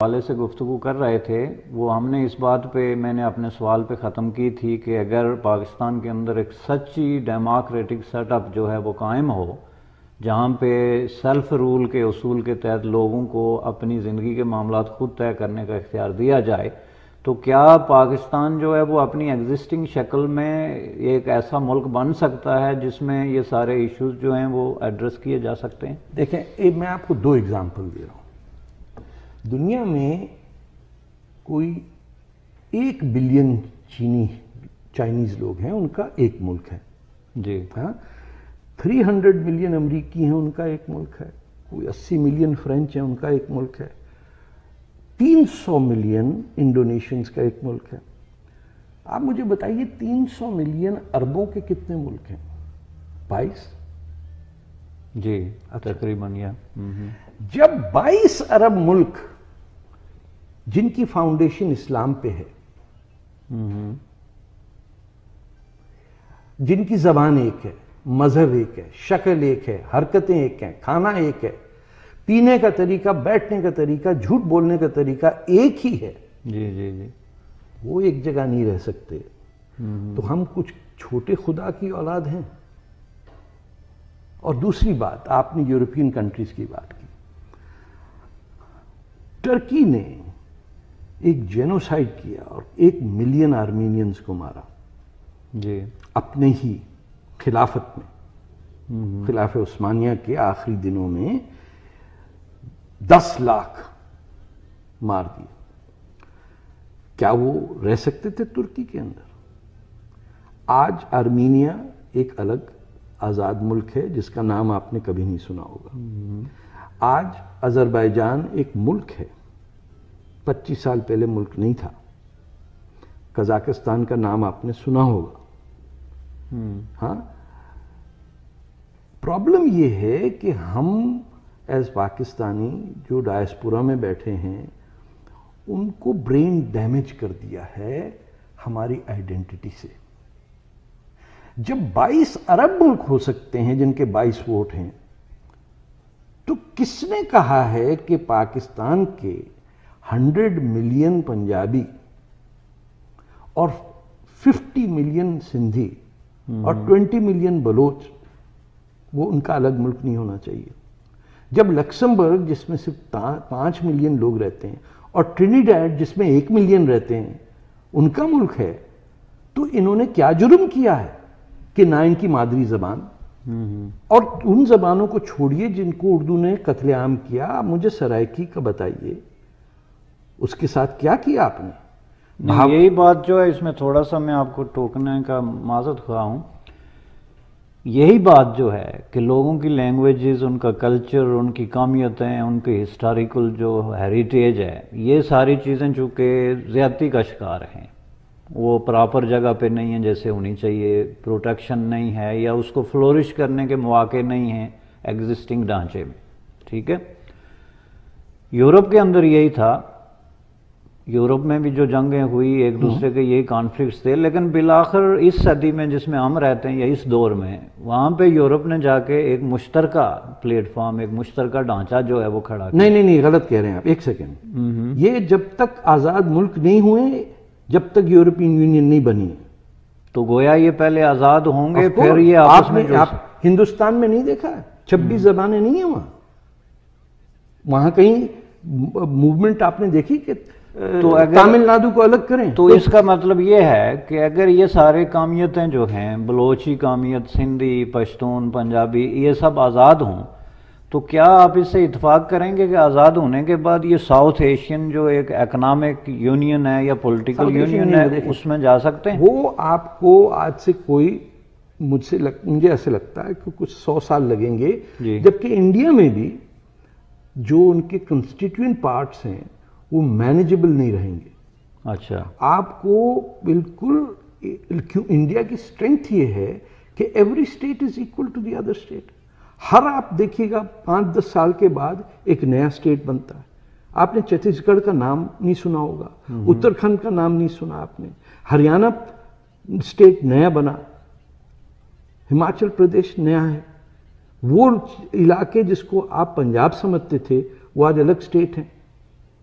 حوالے سے گفتگو کر رہے تھے وہ ہم نے اس بات پہ میں نے اپنے سوال پہ ختم کی تھی کہ اگر پاکستان کے اندر ایک سچی ڈیموکریٹک سیٹ اپ جو ہے وہ قائم ہو جہاں پہ سیلف رول کے اصول کے تحت لوگوں کو اپنی زندگی کے معاملات خود طے کرنے کا اختیار دیا جائے تو کیا پاکستان جو ہے وہ اپنی ایگزسٹنگ شکل میں ایک ایسا ملک بن سکتا ہے جس میں یہ سارے ایشوز جو ہیں وہ ایڈریس کیے جا سکتے ہیں؟ دیکھیں میں آپ کو دو ایگزامپل دے رہا ہوں۔ دنیا میں کوئی 1 بلین چائنیز لوگ ہیں، ان کا ایک ملک ہے جی ہاں۔ 300 ملین امریکی ہیں، ان کا ایک ملک ہے۔ کوئی 80 ملین فرینچ ہیں، ان کا ایک ملک ہے۔ 300 ملین انڈونیشینز کا ایک ملک ہے۔ آپ مجھے بتائیے 300 ملین عربوں کے کتنے ملک ہیں؟ 22 جی تقریباً یا جب 22 عرب ملک جن کی فاؤنڈیشن اسلام پہ ہے، جن کی زبان ایک ہے، مذہب ایک ہے، شکل ایک ہے، حرکتیں ایک ہیں، کھانا ایک ہے، پینے کا طریقہ، بیٹھنے کا طریقہ، جھوٹ بولنے کا طریقہ ایک ہی ہے، جی جی جی وہ ایک جگہ نہیں رہ سکتے تو ہم کچھ چھوٹے خدا کی اولاد ہیں۔ اور دوسری بات، آپ نے یورپین کنٹریز کی بات کی۔ ٹرکی نے ایک جینوسائیڈ کیا اور 1 ملین آرمینینز کو مارا جی اپنے ہی خلافت میں۔ خلافت عثمانیہ کے آخری دنوں میں 10 لاکھ مار دیے۔ کیا وہ رہ سکتے تھے ترکی کے اندر؟ آج آرمینیا ایک الگ آزاد ملک ہے جس کا نام آپ نے کبھی نہیں سنا ہوگا۔ آج آذربائیجان ایک ملک ہے، 25 سال پہلے ملک نہیں تھا۔ قزاقستان کا نام آپ نے سنا ہوگا۔ ہاں، پرابلم یہ ہے کہ ہم ایز پاکستانی جو ڈائسپورا میں بیٹھے ہیں ان کو برین ڈیمیج کر دیا ہے ہماری آئیڈینٹی سے۔ جب 22 عرب ملک ہو سکتے ہیں جن کے 22 ووٹ ہیں، تو کس نے کہا ہے کہ پاکستان کے 100 ملین پنجابی اور 50 ملین سندھی اور 20 ملین بلوچ وہ ان کا الگ ملک نہیں ہونا چاہیے؟ جب لکسمبرگ جس میں صرف 5 ملین لوگ رہتے ہیں اور ٹرینیڈاڈ جس میں 1 ملین رہتے ہیں ان کا ملک ہے، تو انہوں نے کیا جرم کیا ہے کہ نہ ان کی مادری زبان؟ اور ان زبانوں کو چھوڑیے جن کو اردو نے قتل عام کیا۔ آپ مجھے سرائکی کا بتائیے، اس کے ساتھ کیا کیا آپ نے؟ یہی بات جو ہے اس میں تھوڑا سا میں آپ کو ٹوکنے کا معذرت خواہ ہوں۔ یہی بات جو ہے کہ لوگوں کی لینگویجز، ان کا کلچر، ان کی قومیتیں، ان کی ہسٹوریکل جو ہیریٹیج ہے، یہ ساری چیزیں چونکہ زیادتی کا شکار ہیں، وہ پراپر جگہ پہ نہیں ہیں جیسے ہونی چاہیے، پروٹیکشن نہیں ہے یا اس کو فلورش کرنے کے مواقع نہیں ہیں ایگزسٹنگ ڈھانچے میں، ٹھیک ہے؟ یورپ کے اندر یہی تھا، یورپ میں بھی جو جنگیں ہوئی ایک دوسرے کے یہی کانفلکٹس تھے، لیکن بالآخر اس صدی میں جس میں ہم رہتے ہیں یا اس دور میں، وہاں پہ یورپ نے جا کے ایک مشترکہ پلیٹ فارم، ایک مشترکہ ڈھانچہ جو ہے وہ کھڑا کیا۔ نہیں غلط کہہ رہے ہیں آپ، ایک سیکنڈ۔ یہ جب تک آزاد ملک نہیں ہوئے، جب تک یورپین یونین نہیں بنی، تو گویا یہ پہلے آزاد ہوں گے پھر یہ آپس میں آپ ہندوستان میں نہیں دیکھا 26 زبانیں نہیں ہیں وہاں کہیں موومنٹ آپ نے دیکھی کہ تامل ناڈو کو الگ کریں؟ تو اس کا مطلب یہ ہے کہ اگر یہ سارے قومیتیں جو ہیں، بلوچی قومیت، سندھی، پشتون، پنجابی، یہ سب آزاد ہوں، تو کیا آپ اس سے اتفاق کریں گے کہ آزاد ہونے کے بعد یہ ساؤتھ ایشین جو ایک اکنامک یونین ہے یا پولیٹیکل یونین ہے اس میں جا سکتے ہیں؟ وہ آپ کو آج سے کوئی مجھے ایسے لگتا ہے کہ کچھ 100 سال لگیں گے، جبکہ انڈیا میں بھی جو ان کے کنسٹیٹیوئنٹ پارٹس ہیں وہ مینیجبل نہیں رہیں گے۔ اچھا، آپ کو بالکل، انڈیا کی اسٹرینتھ یہ ہے کہ every state is equal to the other state. ہر آپ دیکھیے گا 5-10 سال کے بعد ایک نیا اسٹیٹ بنتا ہے۔ آپ نے چھتیس گڑھ کا نام نہیں سنا ہوگا، اتراکھنڈ کا نام نہیں سنا آپ نے، ہریانہ اسٹیٹ نیا بنا، ہماچل پردیش نیا ہے۔ وہ علاقے جس کو آپ پنجاب سمجھتے تھے وہ آج الگ اسٹیٹ ہیں۔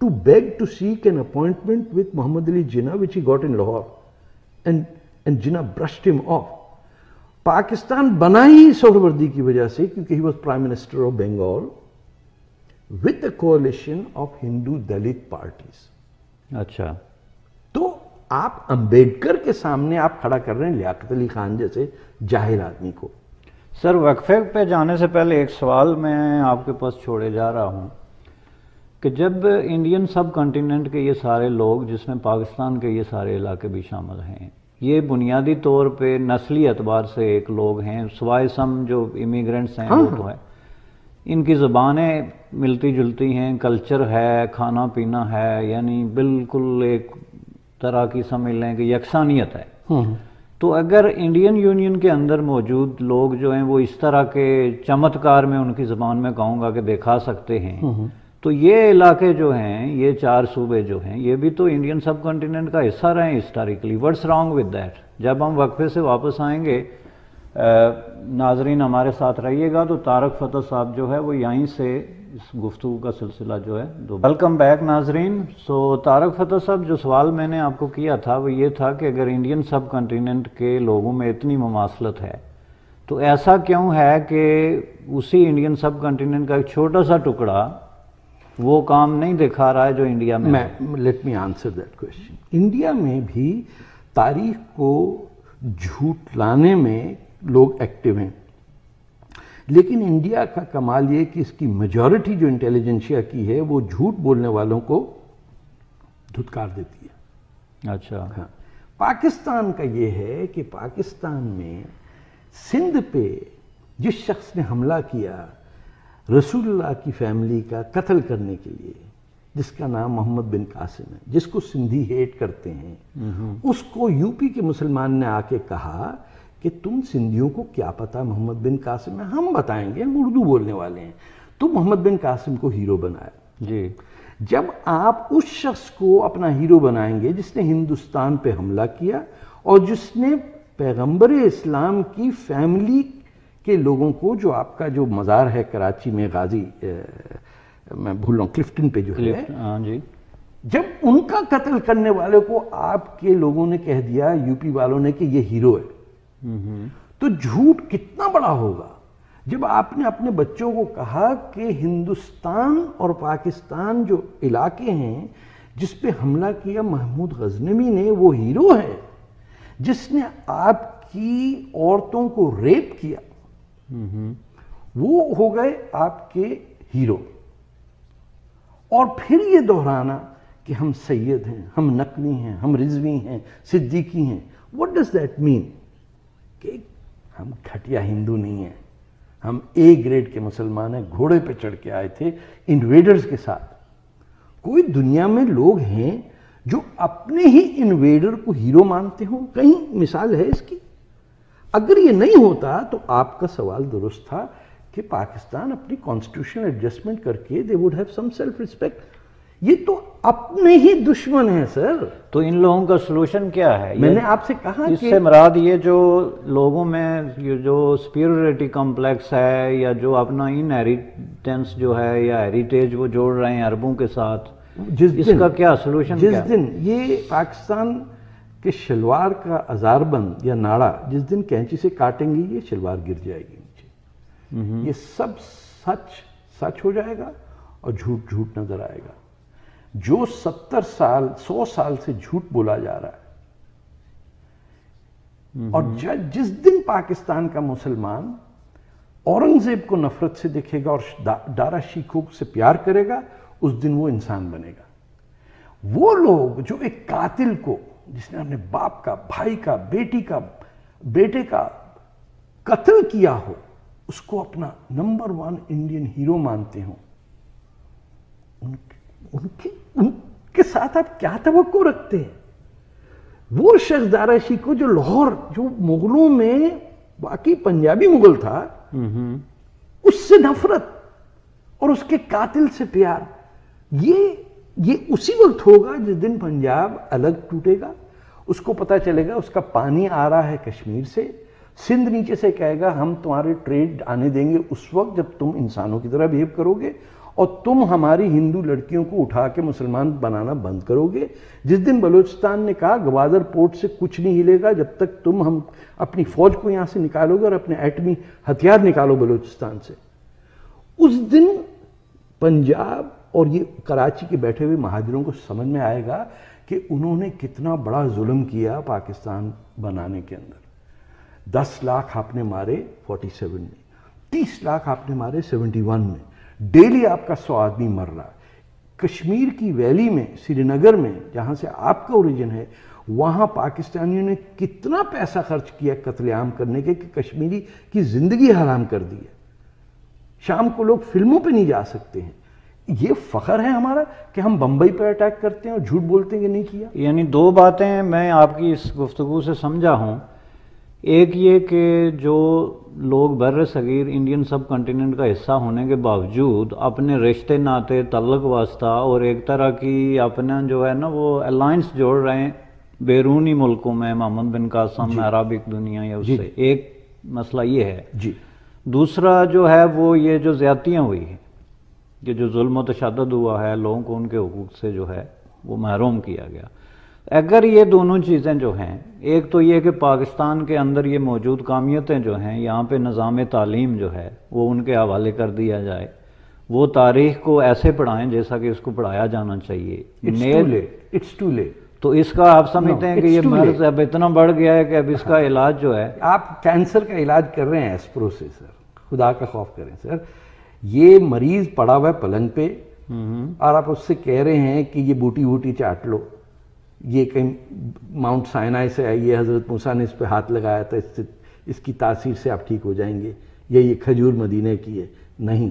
to beg to seek an appointment with Muhammad Ali Jinnah, which he got in Lahore, and Jinnah brushed him off. Pakistan بنا ہی سہروردی کی وجہ سے کیونکہ he was prime minister of Bengal with a coalition of Hindu Dalit parties. اچھا، تو آپ امبیڈکر کے سامنے آپ کھڑا کر رہے ہیں لیاقت علی خان جیسے جاہل آدمی کو. سر وقفے پہ جانے سے پہلے ایک سوال میں آپ کے پاس چھوڑے جا رہا ہوں کہ جب انڈین سب کنٹیننٹ کے یہ سارے لوگ جس میں پاکستان کے یہ سارے علاقے بھی شامل ہیں، یہ بنیادی طور پہ نسلی اعتبار سے ایک لوگ ہیں، سوائے سم جو امیگرینٹس ہیں وہ تو ہے، ان کی زبانیں ملتی جلتی ہیں، کلچر ہے، کھانا پینا ہے، یعنی بالکل ایک طرح کی سمجھ لیں کہ یکسانیت ہے. تو اگر انڈین یونین کے اندر موجود لوگ جو ہیں وہ اس طرح کے چمتکار میں ان کی زبان میں کہوں گا کہ دکھا سکتے ہیں، تو یہ علاقے جو ہیں، یہ 4 صوبے جو ہیں، یہ بھی تو انڈین سب کنٹیننٹ کا حصہ رہے ہیں historically. What's wrong with that? جب ہم وقفے سے واپس آئیں گے، ناظرین ہمارے ساتھ رہیے گا، تو طارق فتح صاحب جو ہے وہ یہیں سے اس گفتگو کا سلسلہ جو ہے ویلکم بیک ناظرین. سو طارق فتح صاحب، جو سوال میں نے آپ کو کیا تھا وہ یہ تھا کہ اگر انڈین سب کنٹیننٹ کے لوگوں میں اتنی مماثلت ہے تو ایسا کیوں ہے کہ اسی انڈین سب کنٹیننٹ کا ایک چھوٹا سا ٹکڑا وہ کام نہیں دکھا رہا ہے جو انڈیا میں؟ Let me answer that question. India میں بھی تاریخ کو جھوٹ لانے میں لوگ ایکٹیو ہیں، لیکن انڈیا کا کمال یہ کہ اس کی میجورٹی جو انٹیلیجنشیا کی ہے وہ جھوٹ بولنے والوں کو دھتکار دیتی ہے. اچھا. ہاں، پاکستان کا یہ ہے کہ پاکستان میں سندھ پہ جس شخص نے حملہ کیا رسول اللہ کی فیملی کا قتل کرنے کے لیے، جس کا نام محمد بن قاسم ہے، جس کو سندھی ہیٹ کرتے ہیں، اس کو یو پی کے مسلمان نے آ کے کہا کہ تم سندھیوں کو کیا پتا محمد بن قاسم ہے، ہم بتائیں گے، ہم اردو بولنے والے ہیں. تو محمد بن قاسم کو ہیرو بنایا. جی. جب آپ اس شخص کو اپنا ہیرو بنائیں گے جس نے ہندوستان پہ حملہ کیا اور جس نے پیغمبر اسلام کی فیملی کے لوگوں کو، جو آپ کا جو مزار ہے کراچی میں غازی، میں بھول رہا ہوں، کلفٹن پہ جو ہے، ہاں جی، جب ان کا قتل کرنے والے کو آپ کے لوگوں نے کہہ دیا، یو پی والوں نے، کہ یہ ہیرو ہے، تو جھوٹ کتنا بڑا ہوگا جب آپ نے اپنے بچوں کو کہا کہ ہندوستان اور پاکستان جو علاقے ہیں جس پہ حملہ کیا محمود غزنوی نے، وہ ہیرو ہے. جس نے آپ کی عورتوں کو ریپ کیا وہ ہو گئے آپ کے ہیرو. اور پھر یہ دہرانا کہ ہم سید ہیں، ہم نقوی ہیں، ہم رضوی ہیں، صدیقی ہیں. What does that mean؟ کہ ہم گھٹیا ہندو نہیں ہیں، ہم اے گریڈ کے مسلمان ہیں، گھوڑے پہ چڑھ کے آئے تھے انویڈرز کے ساتھ. کوئی دنیا میں لوگ ہیں جو اپنے ہی انویڈر کو ہیرو مانتے ہوں؟ کہیں مثال ہے اس کی؟ اگر یہ نہیں ہوتا تو آپ کا سوال درست تھا کہ پاکستان اپنی کانسٹیٹیوشنل ایڈجسٹمنٹ کر کے they would have some self respect. یہ تو اپنے ہی دشمن ہیں سر. تو ان لوگوں کا سلوشن کیا ہے؟ میں نے آپ سے کہا اس سے مراد یہ جو لوگوں میں جو سپیریورٹی کمپلیکس ہے یا جو اپنا انہیریٹنس جو ہے یا ہیریٹیج وہ جوڑ رہے ہیں عربوں کے ساتھ، اس کا کیا سلوشن؟ جس دن یہ پاکستان کے شلوار کا ازار بند یا ناڑا جس دن کینچی سے کاٹیں گی یہ شلوار گر جائے گی نیچے. یہ سب سچ ہو جائے گا اور جھوٹ جھوٹ نظر آئے گا. جو 70 سال 100 سال سے جھوٹ بولا جا رہا ہے، اور جس دن پاکستان کا مسلمان اورنگزیب کو نفرت سے دیکھے گا اور دارا شیخوں سے پیار کرے گا، اس دن وہ انسان بنے گا. وہ لوگ جو ایک قاتل کو، جس نے اپنے باپ کا، بھائی کا، بیٹے کا قتل کیا ہو، اس کو اپنا نمبر 1 انڈین ہیرو مانتے ہوں، ان کے ساتھ آپ کیا توقع رکھتے ہیں؟ وہ شخص دارا شیخو جو لاہور، جو مغلوں میں باقی پنجابی مغل تھا، اس سے نفرت اور اس کے قاتل سے پیار، یہ اسی وقت ہوگا جس دن پنجاب الگ ٹوٹے گا. اس کو پتا چلے گا اس کا پانی آ رہا ہے کشمیر سے، سندھ نیچے سے کہے گا ہم تمہارے ٹریڈ آنے دیں گے اس وقت جب تم انسانوں کی طرح بہیو کرو گے. اور تم ہماری ہندو لڑکیوں کو اٹھا کے مسلمان بنانا بند کرو گے. جس دن بلوچستان نے کہا گوادر پورٹ سے کچھ نہیں ہلے گا جب تک تم ہم اپنی فوج کو یہاں سے نکالو گے اور اپنے ایٹمی ہتھیار نکالو بلوچستان سے, اس دن پنجاب اور یہ کراچی کے بیٹھے ہوئے مہاجروں کو سمجھ میں آئے گا کہ انہوں نے کتنا بڑا ظلم کیا پاکستان بنانے کے اندر. 10 لاکھ آپ نے مارے 47 میں, 30 لاکھ آپ نے مارے 71 میں, ڈیلی آپ کا 100 آدمی مر رہا. کشمیر کی ویلی میں, سری نگر میں جہاں سے آپ کا اوریجن ہے, وہاں پاکستانیوں نے کتنا پیسہ خرچ کیا قتل عام کرنے کے کہ کشمیری کی زندگی حرام کر دی ہے. شام کو لوگ فلموں پہ نہیں جا سکتے ہیں. یہ فخر ہے ہمارا کہ ہم بمبئی پہ اٹیک کرتے ہیں اور جھوٹ بولتے ہیں کہ نہیں کیا. یعنی 2 باتیں میں آپ کی اس گفتگو سے سمجھا ہوں. ایک یہ کہ جو لوگ بر صغیر انڈین سب کنٹیننٹ کا حصہ ہونے کے باوجود اپنے رشتے ناطے, تعلق واسطہ اور ایک طرح کی اپنا جو ہے نا وہ الائنس جوڑ رہے ہیں بیرونی ملکوں میں, محمد بن قاسم, عربک دنیا یا اس سے, ایک مسئلہ یہ ہے. جی. دوسرا جو ہے وہ یہ جو زیادتیاں ہوئی ہیں, یہ جو ظلم و تشدد ہوا ہے, لوگوں کو ان کے حقوق سے جو ہے وہ محروم کیا گیا. اگر یہ دونوں چیزیں جو ہیں, ایک تو یہ کہ پاکستان کے اندر یہ موجود قومیتیں جو ہیں, یہاں پہ نظام تعلیم جو ہے وہ ان کے حوالے کر دیا جائے, وہ تاریخ کو ایسے پڑھائیں جیسا کہ اس کو پڑھایا جانا چاہیے. It's too late. تو اس کا آپ سمجھتے ہیں کہ یہ مرض اب اتنا بڑھ گیا ہے کہ اب اس کا علاج جو ہے, آپ کینسر کا علاج کر رہے ہیں ایسپرو سے سر, خدا کا خوف کریں سر. یہ مریض پڑا ہوا ہے پلنگ پہ اور آپ اس سے کہہ رہے ہیں کہ یہ بوٹی بوٹی چاٹ لو, یہ کہیں ماؤنٹ سائنائی سے آئی ہے, حضرت موسیٰ نے اس پہ ہاتھ لگایا تھا, اس کی تاثیر سے آپ ٹھیک ہو جائیں گے, یا یہ کھجور مدینے کی ہے. نہیں,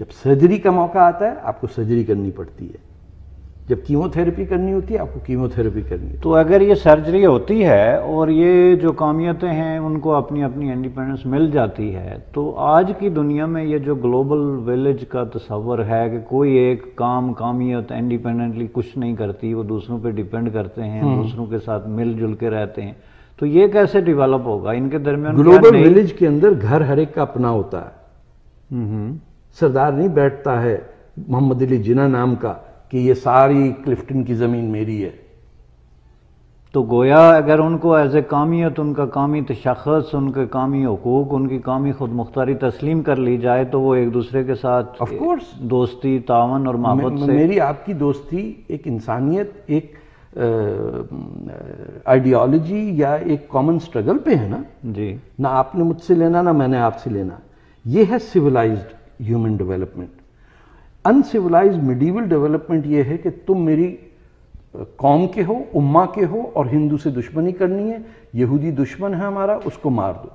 جب سرجری کا موقع آتا ہے آپ کو سرجری کرنی پڑتی ہے, جب کیمو تھراپی کرنی ہوتی ہے آپ کو کیمو تھراپی کرنی ہے. تو اگر یہ سرجری ہوتی ہے اور یہ جو قومیتیں ہیں ان کو اپنی اپنی انڈیپینڈنس مل جاتی ہے, تو آج کی دنیا میں یہ جو گلوبل ویلیج کا تصور ہے کہ کوئی ایک قومیت انڈیپینڈنٹلی کچھ نہیں کرتی, وہ دوسروں پہ ڈیپینڈ کرتے ہیں, دوسروں کے ساتھ مل جل کے رہتے ہیں, تو یہ کیسے ڈیولپ ہوگا ان کے درمیان؟ گلوبل ویلیج کے اندر گھر ہر ایک کا اپنا ہوتا ہے. سردار نہیں بیٹھتا ہے محمد علی جناح نام کا کہ یہ ساری کلفٹن کی زمین میری ہے. تو گویا اگر ان کو ایز اے قومیت, ان کا قومی تشخص, ان کے قومی حقوق, ان کی قومی خود مختاری تسلیم کر لی جائے تو وہ ایک دوسرے کے ساتھ دوستی, تعاون اور محبت سے. میری آپ کی دوستی ایک انسانیت, ایک آئیڈیالوجی یا ایک کامن سٹرگل پہ ہے نا. جی. نہ آپ نے مجھ سے لینا نہ میں نے آپ سے لینا. یہ ہے civilized human development. Uncivilized medieval development یہ ہے کہ تم میری قوم کے ہو, امہ کے ہو, اور ہندو سے دشمنی کرنی ہے, یہودی دشمن ہے ہمارا, اس کو مار دو.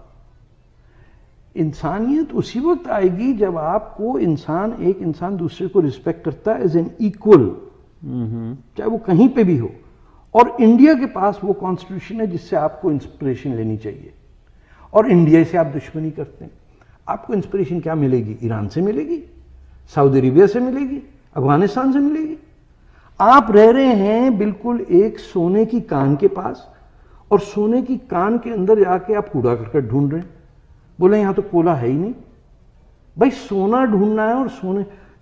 انسانیت اسی وقت آئے گی جب آپ کو ایک انسان دوسرے کو رسپیکٹ کرتا ہے ایز این ایکول, چاہے وہ کہیں پہ بھی ہو. اور انڈیا کے پاس وہ کانسٹیٹیوشن ہے جس سے آپ کو انسپریشن لینی چاہیے, اور انڈیا سے آپ دشمنی کرتے ہیں. آپ کو انسپریشن کیا ملے گی؟ ایران سے ملے گی, سعودی عربیہ سے ملے گی, افغانستان سے ملے گی. آپ رہ رہے ہیں بالکل ایک سونے کی کان کے پاس, اور سونے کی کان کے اندر جا کے آپ کوڑا کرکٹ ڈھونڈ رہے ہیں. بولے یہاں تو کولا ہے ہی نہیں. بھائی سونا ڈھونڈنا ہے اور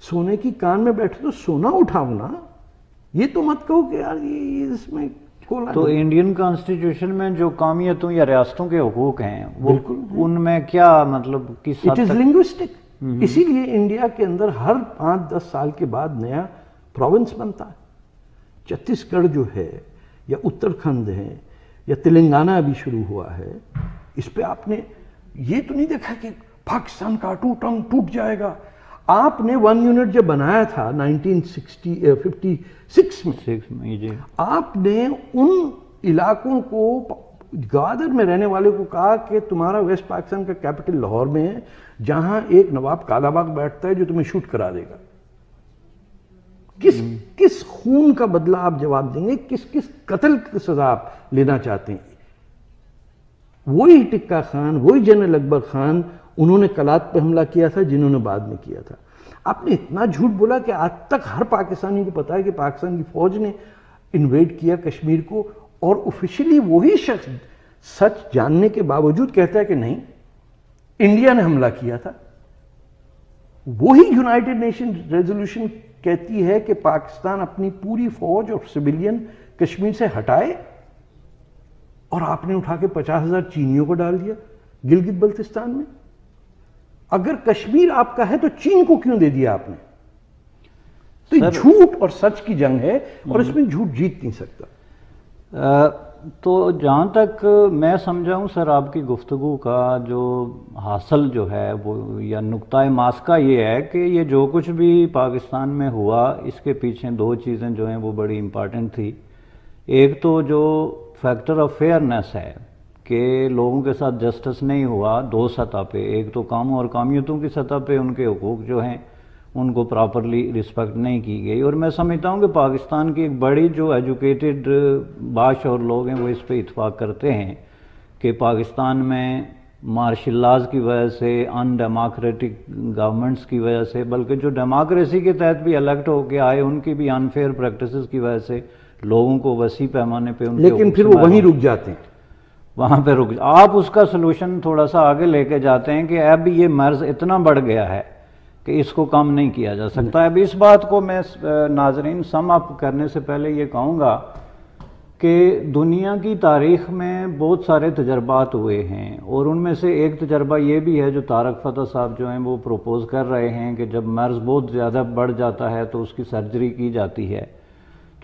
سونے کی کان میں بیٹھے تو سونا اٹھاؤ نا. یہ تو مت کہو کہ یار یہ اس میں کولا. تو انڈین کانسٹیٹیوشن میں جو قومیتوں یا ریاستوں کے حقوق ہیں وہ ان میں کیا مطلب کس حد تک؟ لنگوسٹک. اسی لیے انڈیا کے اندر ہر 5-10 سال کے بعد نیا پروونس بنتا ہے. چھتیس گڑھ جو ہے, یا اتراکھنڈ ہے, یا تلنگانہ ابھی شروع ہوا ہے, اس پہ آپ نے یہ تو نہیں دیکھا کہ پاکستان کا ٹوٹ جائے گا. آپ نے 1 یونٹ جب بنایا تھا 1956 میں, آپ نے ان علاقوں کو, گوادر میں رہنے والے کو کہا کہ تمہارا ویسٹ پاکستان کا کیپٹل لاہور میں ہے, جہاں ایک نواب کالا باغ بیٹھتا ہے جو تمہیں شوٹ کرا دے گا. کس خون کا بدلہ آپ جواب دیں گے؟ کس قتل کی سزا آپ لینا چاہتے ہیں؟ وہی ٹکا خان, وہی جنرل اکبر خان, انہوں نے کلات پہ حملہ کیا تھا جنہوں نے بعد میں کیا تھا. آپ نے اتنا جھوٹ بولا کہ آج تک ہر پاکستانی کو پتا ہے کہ پاکستان کی فوج نے انویڈ کیا کشمیر کو, اور آفیشلی وہی شخص سچ جاننے کے باوجود کہتا ہے کہ نہیں, انڈیا نے حملہ کیا تھا. وہی یونائٹڈ نیشن ریزولوشن کہتی ہے کہ پاکستان اپنی پوری فوج اور سویلین کشمیر سے ہٹائے، اور آپ نے اٹھا کے 50,000 چینیوں کو ڈال دیا گلگت بلتستان میں۔ اگر کشمیر آپ کا ہے تو چین کو کیوں دے دیا آپ نے؟ تو یہ جھوٹ اور سچ کی جنگ ہے، اور اس میں جھوٹ جیت نہیں سکتا۔ تو جہاں تک میں سمجھا ہوں سر، آپ کی گفتگو کا جو حاصل جو ہے وہ یا نقطۂ ماسکہ یہ ہے کہ یہ جو کچھ بھی پاکستان میں ہوا، اس کے پیچھے دو چیزیں جو ہیں وہ بڑی امپارٹنٹ تھی۔ ایک تو جو فیکٹر آف فیئرنیس ہے کہ لوگوں کے ساتھ جسٹس نہیں ہوا دو سطح پہ، ایک تو کاموں اور کامیتوں کی سطح پہ ان کے حقوق جو ہیں ان کو پراپرلی رسپیکٹ نہیں کی گئی، اور میں سمجھتا ہوں کہ پاکستان کی ایک بڑی جو ایجوکیٹڈ باشعور لوگ ہیں وہ اس پہ اتفاق کرتے ہیں کہ پاکستان میں مارشل لاز کی وجہ سے، ان ڈیموکریٹک گورنمنٹس کی وجہ سے، بلکہ جو ڈیموکریسی کے تحت بھی الیکٹ ہو کے آئے ان کی بھی انفیئر پریکٹسز کی وجہ سے لوگوں کو وسیع پیمانے پہ ان کے لیکن پھر وہ وہیں رک جاتے ہیں، وہاں پہ رک آپ اس کا سلوشن تھوڑا سا آگے لے کے جاتے ہیں کہ اب یہ مرض اتنا بڑھ گیا ہے کہ اس کو کم نہیں کیا جا سکتا۔ اب اس بات کو میں ناظرین سم اپ کرنے سے پہلے یہ کہوں گا کہ دنیا کی تاریخ میں بہت سارے تجربات ہوئے ہیں، اور ان میں سے ایک تجربہ یہ بھی ہے جو طارق فتح صاحب جو ہیں وہ پروپوز کر رہے ہیں کہ جب مرض بہت زیادہ بڑھ جاتا ہے تو اس کی سرجری کی جاتی ہے۔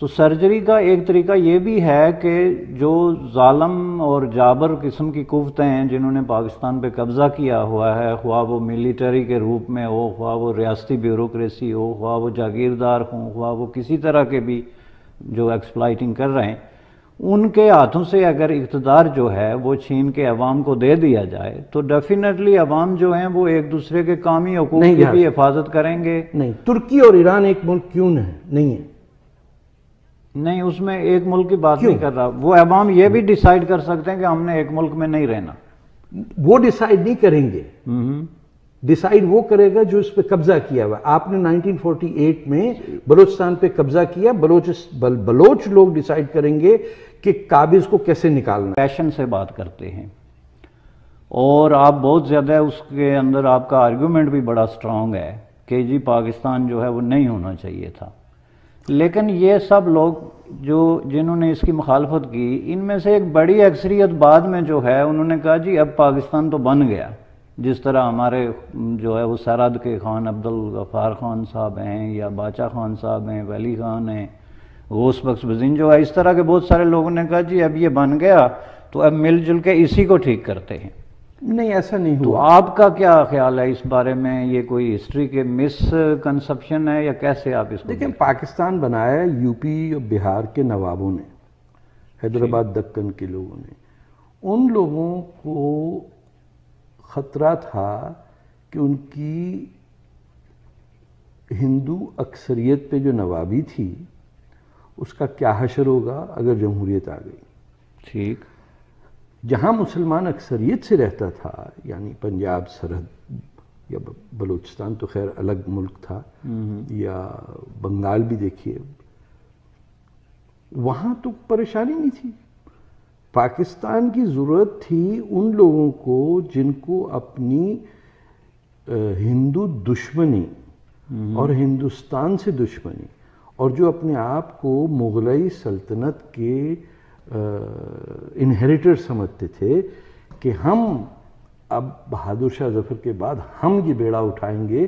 تو سرجری کا ایک طریقہ یہ بھی ہے کہ جو ظالم اور جابر قسم کی قوتیں ہیں جنہوں نے پاکستان پہ قبضہ کیا ہوا ہے، خواہ وہ ملیٹری کے روپ میں ہو، خواہ وہ ریاستی بیوروکریسی ہو، خواہ وہ جاگیردار ہوں، خواہ وہ کسی طرح کے بھی جو ایکسپلائٹنگ کر رہے ہیں، ان کے ہاتھوں سے اگر اقتدار جو ہے وہ چھین کے عوام کو دے دیا جائے تو ڈیفینیٹلی عوام جو ہیں وہ ایک دوسرے کے قومی حقوق کی بھی حفاظت کریں گے۔ نہیں، ترکی اور ایران ایک ملک کیوں نہیں ہے؟ نہیں، اس میں ایک ملک کی بات نہیں کر رہا، وہ عوام یہ بھی ڈیسائیڈ کر سکتے ہیں کہ ہم نے ایک ملک میں نہیں رہنا۔ وہ ڈیسائیڈ نہیں کریں گے، ڈیسائیڈ وہ کرے گا جو اس پہ قبضہ کیا ہوا۔ آپ نے 1948 میں بلوچستان پہ قبضہ کیا، بلوچ لوگ ڈیسائیڈ کریں گے کہ قابض کو کیسے نکالنا۔ پیشن سے بات کرتے ہیں، اور آپ بہت زیادہ اس کے اندر آپ کا آرگیومنٹ بھی بڑا سٹرونگ ہے کہ جی پاکستان جو ہے وہ نہیں ہونا چاہیے تھا، لیکن یہ سب لوگ جنہوں نے اس کی مخالفت کی، ان میں سے ایک بڑی اکثریت بعد میں جو ہے انہوں نے کہا جی اب پاکستان تو بن گیا، جس طرح ہمارے جو ہے وہ سرحد کے خان عبدالغفار خان صاحب ہیں، یا باچا خان صاحب ہیں، ولی خان ہیں، غوث بخش بزین جو ہے، اس طرح کے بہت سارے لوگوں نے کہا جی اب یہ بن گیا تو اب مل جل کے اسی کو ٹھیک کرتے ہیں۔ نہیں، ایسا نہیں تو ہوا۔ آپ کا کیا خیال ہے اس بارے میں؟ یہ کوئی ہسٹری کے مس کنسپشن ہے یا کیسے آپ اس کو دیکھیں، پاکستان بنایا یو پی اور بہار کے نوابوں نے، حیدرآباد دکن کے لوگوں نے۔ ان لوگوں کو خطرہ تھا کہ ان کی ہندو اکثریت پہ جو نوابی تھی اس کا کیا حشر ہوگا اگر جمہوریت آ گئی۔ ٹھیک، جہاں مسلمان اکثریت سے رہتا تھا، یعنی پنجاب سرحد یا بلوچستان تو خیر الگ ملک تھا، یا بنگال بھی دیکھیے، وہاں تو پریشانی نہیں تھی۔ پاکستان کی ضرورت تھی ان لوگوں کو جن کو اپنی ہندو دشمنی اور ہندوستان سے دشمنی، اور جو اپنے آپ کو مغلئی سلطنت کے انہیریٹر سمجھتے تھے کہ ہم اب بہادر شاہ ظفر کے بعد ہم یہ بیڑا اٹھائیں گے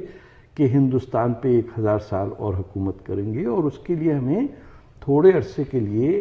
کہ ہندوستان پہ 1000 سال اور حکومت کریں گے، اور اس کے لیے ہمیں تھوڑے عرصے کے لیے